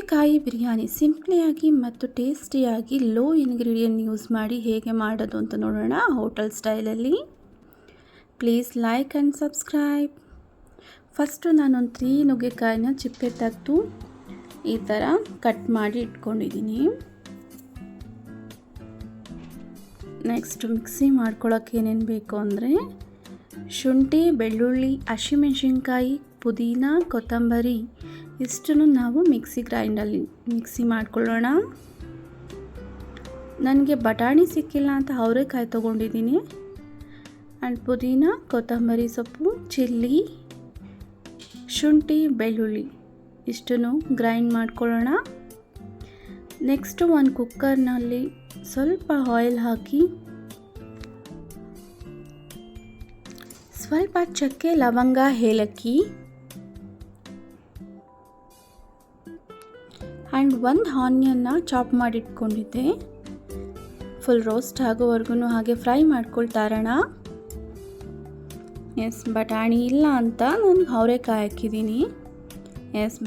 ನುಗ್ಗೆಕಾಯಿ ಬಿರಿಯಾನಿ ಸಿಂಪ್ಲಿಯಾಗಿ ಮತ್ತು ಟೇಸ್ಟಿಯಾಗಿ ಲೋ ಇಂಗ್ರೀಡಿಯೆಂಟ್ ಯೂಸ್ ಮಾಡಿ ಹೇಗೆ ಮಾಡೋದು ಅಂತ ನೋಡೋಣ ಹೋಟೆಲ್ ಸ್ಟೈಲಲ್ಲಿ. Please like and subscribe. First ನಾನೊಂದು 3 ನುಗ್ಗೆಕಾಯಿನ ಚಿಪ್ಪೆ ತೆಗೆದು ಈ ಥರ ಕಟ್ ಮಾಡಿ ಇಟ್ಕೊಂಡಿದ್ದೀನಿ. ನೆಕ್ಸ್ಟ್ ಮಿಕ್ಸಿ ಮಾಡ್ಕೊಳ್ಳೋಕೆ ಏನೇನು ಬೇಕು ಅಂದರೆ ಶುಂಠಿ, ಬೆಳ್ಳುಳ್ಳಿ, ಹಸಿಮೆಣಸಿನ್ಕಾಯಿ, ಪುದೀನ, ಕೊತ್ತಂಬರಿ ಇಷ್ಟನ್ನು ನಾವು ಮಿಕ್ಸಿ ಗ್ರೈಂಡಲ್ಲಿ ಮಿಕ್ಸಿ ಮಾಡ್ಕೊಳ್ಳೋಣ. ನನಗೆ ಬಟಾಣಿ ಸಿಕ್ಕಿಲ್ಲ ಅಂತ ಅವರೆಕಾಯಿ ತೊಗೊಂಡಿದ್ದೀನಿ. ಆ್ಯಂಡ್ ಪುದೀನ, ಕೊತ್ತಂಬರಿ ಸೊಪ್ಪು, ಚಿಲ್ಲಿ, ಶುಂಠಿ, ಬೆಳ್ಳುಳ್ಳಿ ಇಷ್ಟನ್ನು ಗ್ರೈಂಡ್ ಮಾಡ್ಕೊಳ್ಳೋಣ. ನೆಕ್ಸ್ಟು ಒಂದು ಕುಕ್ಕರ್ನಲ್ಲಿ ಸ್ವಲ್ಪ ಆಯಿಲ್ ಹಾಕಿ ಸ್ವಲ್ಪ ಚಕ್ಕೆ, ಲವಂಗ, ಏಲಕ್ಕಿ ಆ್ಯಂಡ್ ಒಂದು ಆನಿಯನ್ನ ಚಾಪ್ ಮಾಡಿಟ್ಕೊಂಡಿದ್ದೆ. ಫುಲ್ ರೋಸ್ಟ್ ಆಗೋವರೆಗೂ ಹಾಗೆ ಫ್ರೈ ಮಾಡ್ಕೊಳ್ತಾರೋಣ. ಬಟಾಣಿ ಇಲ್ಲ ಅಂತ ನಾನು ಅವರೆಕಾಯಿ ಹಾಕಿದ್ದೀನಿ.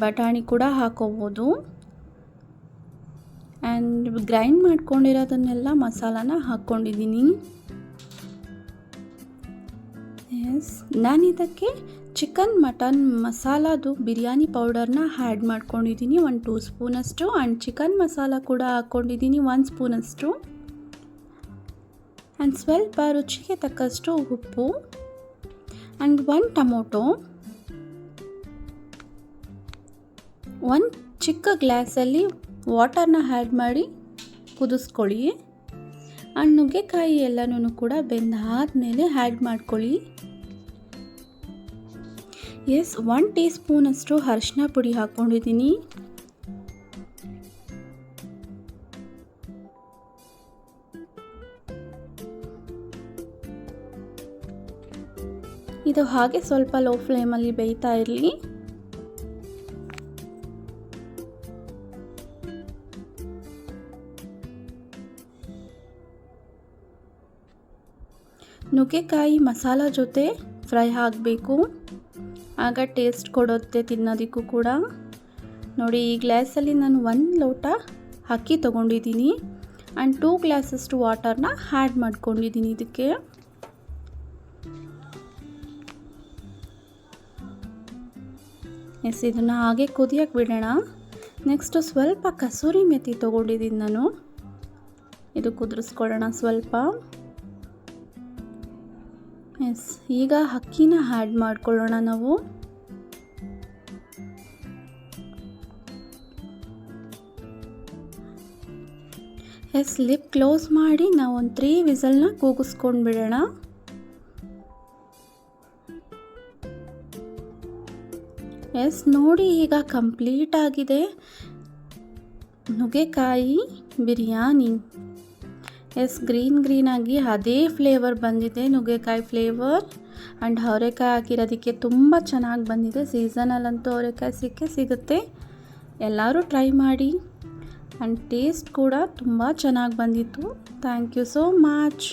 ಬಟಾಣಿ ಕೂಡ ಹಾಕೋಬೋದು. ಆ್ಯಂಡ್ ಗ್ರೈಂಡ್ ಮಾಡ್ಕೊಂಡಿರೋದನ್ನೆಲ್ಲ ಮಸಾಲಾನ ಹಾಕ್ಕೊಂಡಿದ್ದೀನಿ. ನಾನು ಇದಕ್ಕೆ ಚಿಕನ್ ಮಟನ್ ಮಸಾಲಾದು ಬಿರಿಯಾನಿ ಪೌಡರ್ನ ಆ್ಯಡ್ ಮಾಡ್ಕೊಂಡಿದ್ದೀನಿ 1 2 ಸ್ಪೂನಷ್ಟು. ಆ್ಯಂಡ್ ಚಿಕನ್ ಮಸಾಲ ಕೂಡ ಹಾಕ್ಕೊಂಡಿದ್ದೀನಿ 1 ಸ್ಪೂನಷ್ಟು. ಆ್ಯಂಡ್ ಸ್ವಲ್ಪ ರುಚಿಗೆ ತಕ್ಕಷ್ಟು ಉಪ್ಪು ಆ್ಯಂಡ್ 1 ಟೊಮೊಟೊ, 1 ಚಿಕ್ಕ ಗ್ಲಾಸಲ್ಲಿ ವಾಟರ್ನ ಆ್ಯಡ್ ಮಾಡಿ ಕುದಿಸ್ಕೊಳ್ಳಿ. ಆ್ಯಂಡ್ ನುಗ್ಗೆಕಾಯಿ ಎಲ್ಲನೂ ಕೂಡ ಬೆಂದಾದ್ಮೇಲೆ ಆ್ಯಡ್ ಮಾಡ್ಕೊಳ್ಳಿ. 1 ಟೀ ಸ್ಪೂನಷ್ಟು ಅರಿಶಿನ ಪುಡಿ ಹಾಕ್ಕೊಂಡಿದ್ದೀನಿ. ಇದು ಹಾಗೆ ಸ್ವಲ್ಪ ಲೋ ಫ್ಲೇಮಲ್ಲಿ ಬೇಯ್ತಾ ಇರಲಿ. ನುಗ್ಗೆಕಾಯಿ ಮಸಾಲ ಜೊತೆ ಫ್ರೈ ಆಗಬೇಕು, ಆಗ ಟೇಸ್ಟ್ ಕೊಡುತ್ತೆ ತಿನ್ನೋದಕ್ಕೂ ಕೂಡ. ನೋಡಿ, ಈ ಗ್ಲಾಸಲ್ಲಿ ನಾನು 1 ಲೋಟ ಅಕ್ಕಿ ತೊಗೊಂಡಿದ್ದೀನಿ ಆ್ಯಂಡ್ 2 ಗ್ಲಾಸಷ್ಟು ವಾಟರ್ನ ಆ್ಯಡ್ ಮಾಡ್ಕೊಂಡಿದ್ದೀನಿ ಇದಕ್ಕೆ. ಇದನ್ನು ಹಾಗೆ ಕುದಿಯೋಕ್ಕೆ ಬಿಡೋಣ. ನೆಕ್ಸ್ಟು ಸ್ವಲ್ಪ ಕಸೂರಿ ಮೆಥಿ ತೊಗೊಂಡಿದ್ದೀನಿ ನಾನು. ಇದು ಕುದಿಸ್ಕೊಳ್ಳೋಣ ಸ್ವಲ್ಪ. ಈಗ ಅಕ್ಕಿನ ಆ್ಯಡ್ ಮಾಡ್ಕೊಳ್ಳೋಣ ನಾವು. ಲಿಪ್ ಕ್ಲೋಸ್ ಮಾಡಿ ನಾವು ಒಂದು 3 ವಿಸಲ್ನ ಕೂಗಿಸ್ಕೊಂಡು ಬಿಡೋಣ. ನೋಡಿ, ಈಗ ಕಂಪ್ಲೀಟ್ ಆಗಿದೆ ನುಗ್ಗೆಕಾಯಿ ಬಿರಿಯಾನಿ. ಗ್ರೀನಾಗಿ ಅದೇ ಫ್ಲೇವರ್ ಬಂದಿದೆ, ನುಗ್ಗೆಕಾಯಿ ಫ್ಲೇವರ್. ಆ್ಯಂಡ್ ಅವರೆಕಾಯಿ ಹಾಕಿರೋದಕ್ಕೆ ತುಂಬ ಚೆನ್ನಾಗಿ ಬಂದಿದೆ. ಸೀಸನಲ್ಲಂತೂ ಅವರೆಕಾಯಿ ಸಿಗುತ್ತೆ. ಎಲ್ಲರೂ ಟ್ರೈ ಮಾಡಿ. ಆ್ಯಂಡ್ ಟೇಸ್ಟ್ ಕೂಡ ತುಂಬ ಚೆನ್ನಾಗಿ ಬಂದಿತ್ತು. Thank you so much.